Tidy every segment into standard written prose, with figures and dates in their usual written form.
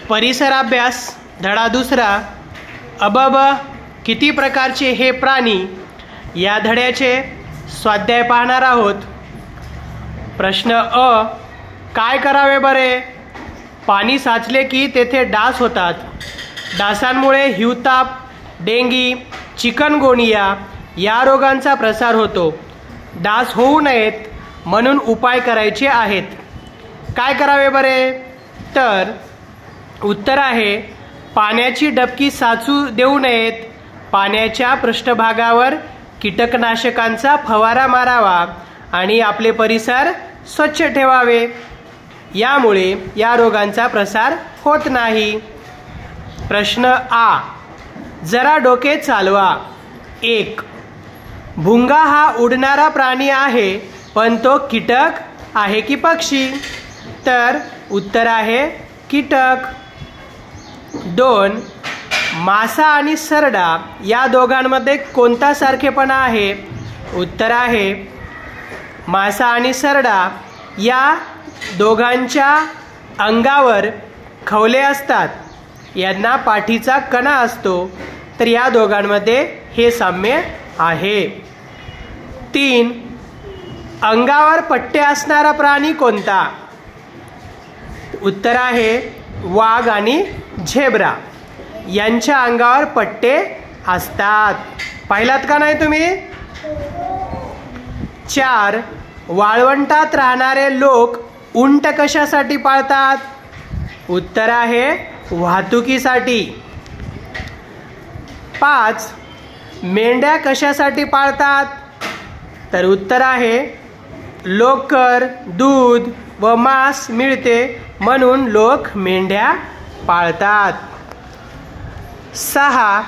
परिसराभ्यास धडा दुसरा अबब किती प्रकारचे हे प्राणी या धड्याचे स्वाध्याय पाहणार आहोत। प्रश्न अ, काय करावे बरे? पाणी साचले की तेथे डास होतात। डासांमुळे हिवताप, डेंगी, चिकनगोनिया या रोगांचा प्रसार होतो। डास होऊ नयेत म्हणून उपाय करायचे आहेत। काय करावे बरे? तर उत्तर आहे पाण्याची डबकी साचू देऊ नयेत, पाण्याच्या पृष्ठभागावर कीटकनाशकांचा फवारा मारावा आणि आपले परिसर स्वच्छ ठेवावे। यामुळे या रोगांचा प्रसार होत नाही। प्रश्न आ, जरा डोके चालवा। 1. भुंगा हा उडणारा प्राणी आहे, पण तो कीटक आहे की पक्षी? तर उत्तर आहे कीटक। 2. मासा आणि सरडा या दोघांमध्ये कोणता सारखेपणा आहे? उत्तर आहे मासा आणि सरडा या दोघांच्या अंगावर खवले असतात, यांना पाठीचा कणा असतो, तर या दोघांमध्ये हे साम्य आहे। 3. अंगावर पट्टे असणारा प्राणी कोणता? उत्तर आहे वाघ आणि झेब्रा यांच्या अंगावर पट्टे असतात। पाहिलात का नाही तुम्ही? 4. वाळवंटात राहणारे लोक उंट कशासाठी पाळतात? उत्तर आहे वाहतुकीसाठी। 5. मेंढ्या कशासाठी पाळतात? तर उत्तर आहे लोकर, दूध व मांस मिळते म्हणून लोक मेंढ्या पाळतात। 6.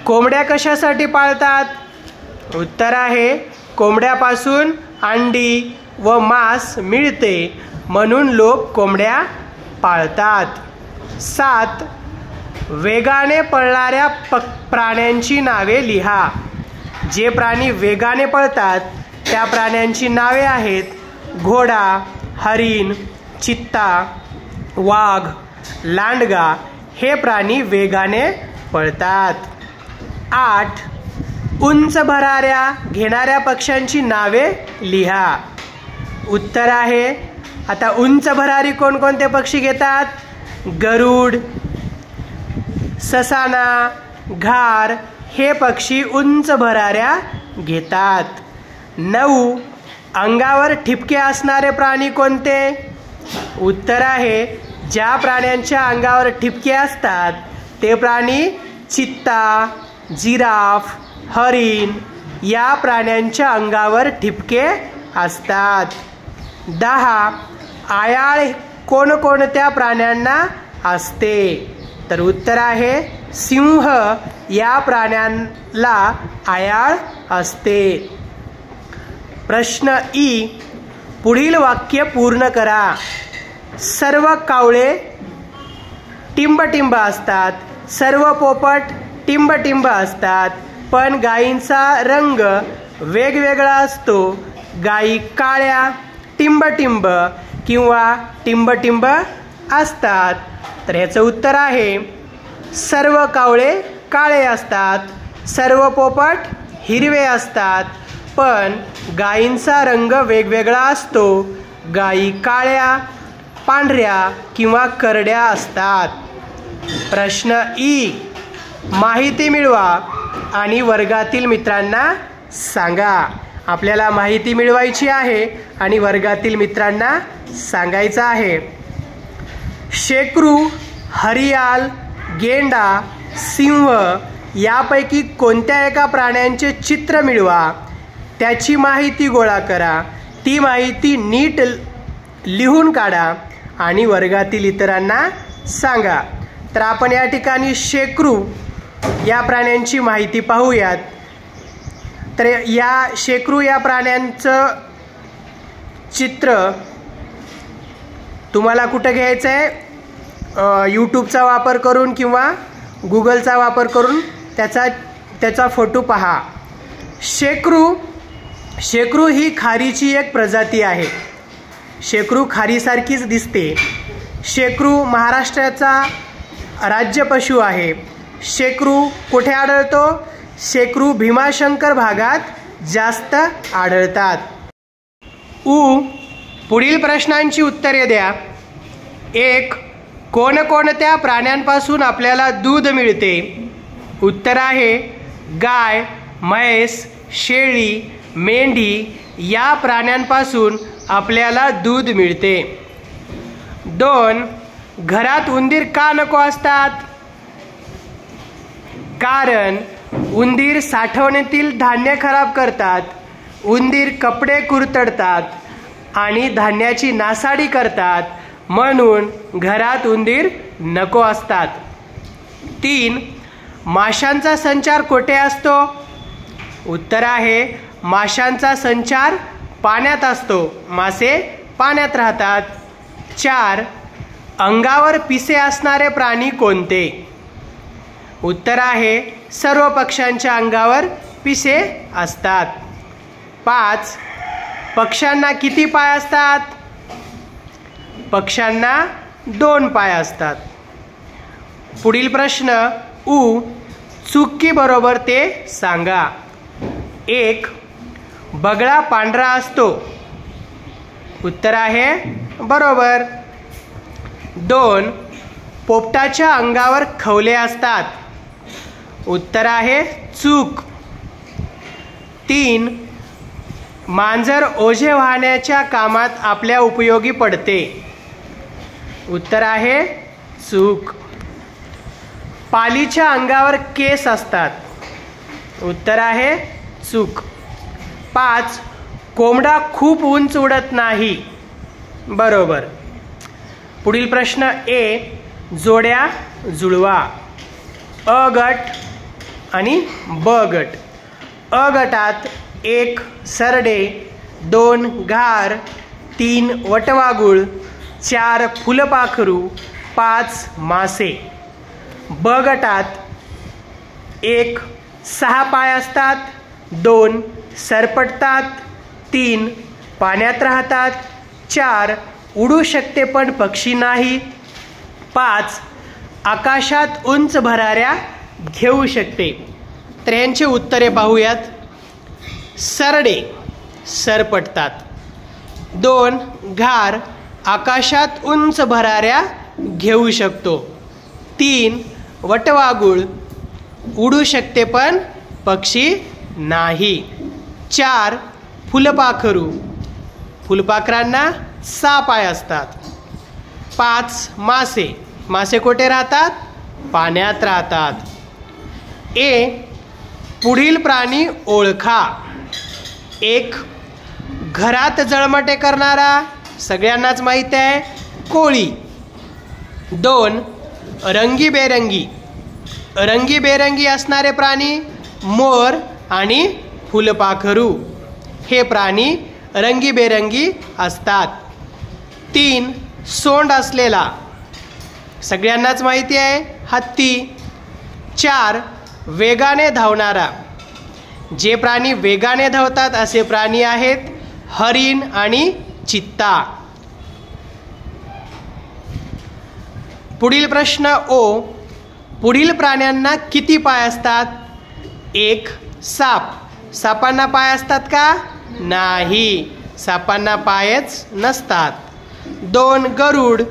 कोंबड्या कशासाठी पाळतात? उत्तर आहे कोंबड्यापासून अंडी व मांस मिळते म्हणून लोक कोंबड्या पाळतात। 7. वेगाने पळणाऱ्या प्राण्यांची नावे लिहा। जे प्राणी वेगाने पळतात त्या प्राण्यांची नावे आहेत घोडा, हरिण, चित्ता, वाघ, लांडगा हे प्राणी वेगाने पळतात। 8. उंच भराऱ्या घेणाऱ्या पक्ष्यांची नावे लिहा। उत्तर आहे, आता उंच भरारी कोणकोणते पक्षी घेतात? गरुड, ससाना, घार हे पक्षी उंच भराऱ्या घेतात। 9. अंगावर ठिपके असणारे प्राणी कोणते? उत्तर आहे ज्या प्राण्यांच्या अंगावर ठिपके असतात ते प्राणी चित्ता, जिराफ, हरिण या प्राण्यांच्या अंगावर ठिपके असतात। 10. आयाळ कोणकोणत्या प्राण्यांना असते? तर उत्तर आहे सिंह या प्राण्यांना आयाळ असते। प्रश्न ई, पुढील वाक्य पूर्ण करा। सर्व कावळे टिंबटिंब असतात, सर्व पोपट टिंबटिंब असतात, पण गायींचा रंग वेगवेगळा असतो। गायी काळ्या टिंबटिंब किंवा टिंबटिंब असतात। तर ह्याचं उत्तर आहे सर्व कावळे काळे असतात, सर्व पोपट हिरवे असतात, पण गायींचा रंग वेगवेगळा असतो। गायी काळ्या, पांढऱ्या किंवा करड्या असतात। प्रश्न ई, माहिती मिळवा आणि वर्गातील मित्रांना सांगा। आपल्याला माहिती मिळवायची आहे आणि वर्गातील मित्रांना सांगायचं आहे। शेकरू, हरियाल, गेंडा, सिंह यापैकी कोणत्या एका प्राण्यांचे चित्र मिळवा, त्याची माहिती गोळा करा, ती माहिती नीट लिहून काढा आणि वर्गातील इतरांना सांगा। तर आपण या ठिकाणी शेकरू या प्राण्यांची माहिती पाहूयात। तर या शेकरू या प्राण्यांचं चित्र तुम्हाला कुठं घ्यायचं आहे? यूट्यूबचा वापर करून किंवा गुगलचा वापर करून त्याचा फोटो पहा। शेकरू ही खारीची एक प्रजाती आहे। शेकरू खारीसारखीच दिसते, शेकरू महाराष्ट्राचा राज्य पशु आहे. शेकरू कुठे आढळतो? शेकरू भीमाशंकर भागात जास्त आढळतात. पुढील प्रश्नांची उत्तरे द्या. 1. कोणकोणत्या प्राण्यांपासून आपल्याला दूध मिळते? उत्तर आहे गाय, म्हैस, शेळी, मेंढी या प्राण्यांपासून आपल्याला दूध मिळते. 2. घरात उंदीर का नको असतात? कारण उंदीर साठवणीतील धान्य खराब करतात, उंदीर कपडे कुरतडतात आणि धान्याची नासाडी करतात, म्हणून घरात उंदीर नको असतात. 3. माशांचा संचार कोठे असतो? उत्तर आहे माशांचा संचार पाण्यात असतो. मासे पाण्यात राहतात. 4. अंगावर पिसे असणारे प्राणी कोणते? उत्तर आहे सर्व पक्ष्यांच्या अंगावर पिसे असतात. 5. पक्ष्यांना किती पाय असतात? पक्ष्यांना 2 पाय असतात. पुढील प्रश्न चुकी बरोबर ते सांगा. 1. बगळा पांढरा असतो. उत्तर आहे बरोबर. 2. पोपटाच्या अंगावर खवले असतात. उत्तर आहे चूक. 3. मांजर ओझे वाहण्याच्या कामात आपल्या उपयोगी पडते. उत्तर आहे चूक. पालीच्या अंगावर केस असतात. उत्तर आहे चूक. 5. कोंबडा खूप उंच उडत नाही. बरोबर. पुढील प्रश्न जोड्या जुळवा. अ गट आणि ब गट. अ गटात 1 सरडे, 2 घार, 3 वटवाघूळ, 4 फुलपाखरू, 5 मासे. ब गटात 1 6 पाय असतात, 2 सरपटतात, 3 पाण्यात राहतात, 4 उडू शकते पण पक्षी नाही, 5 आकाशात उंच भराऱ्या घेऊ शकते. तर यांची उत्तरे पाहूयात. सरडे सरपटतात. 2 घार आकाशात उंच भराऱ्या घेऊ शकतो. 3 वटवाघूळ उडू शकते पण पक्षी नाही. 4 फुलपाखरू फुलपाखरांना 6 पाय असतात. 5 मासे मासे कोठे राहतात? पाण्यात राहतात. पुढील प्राणी ओळखा. 1 घरात जळमटे करणारा सगळ्यांनाच माहिती आहे कोळी. 2 रंगीबेरंगी रंगीबेरंगी असणारे प्राणी मोर आणि फुलपाखरू. हे प्राणी रंगीबेरंगी असतात. 3 सोंड असलेला सगळ्यांनाच माहिती आहे हत्ती. 4 वेगाने धावणारा. जे प्राणी वेगाने धावतात असे प्राणी आहेत हरिण आणि चित्ता. पुढील प्रश्न पुढील प्राण्यांना किती पाय असतात? 1 साप. सापांना पाय असतात का? नाही, सापांना पायच नसतात. 2 गरुड.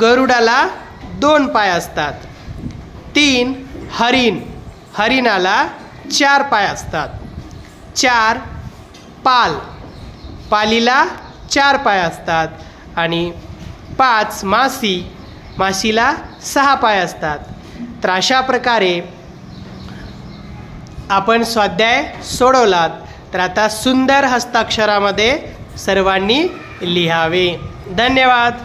गरुडाला 2 पाय असतात. 3 हरिण. हरिणाला 4 पाय असतात. 4 पाल. पालीला 4 पाय असतात. आणि 5 मासी. मासीला 6 पाय असतात. तर अशा प्रकारे आपण स्वाध्याय सोडवलात. तर आता सुंदर हस्ताक्षरामध्ये सर्वांनी लिहावे. धन्यवाद.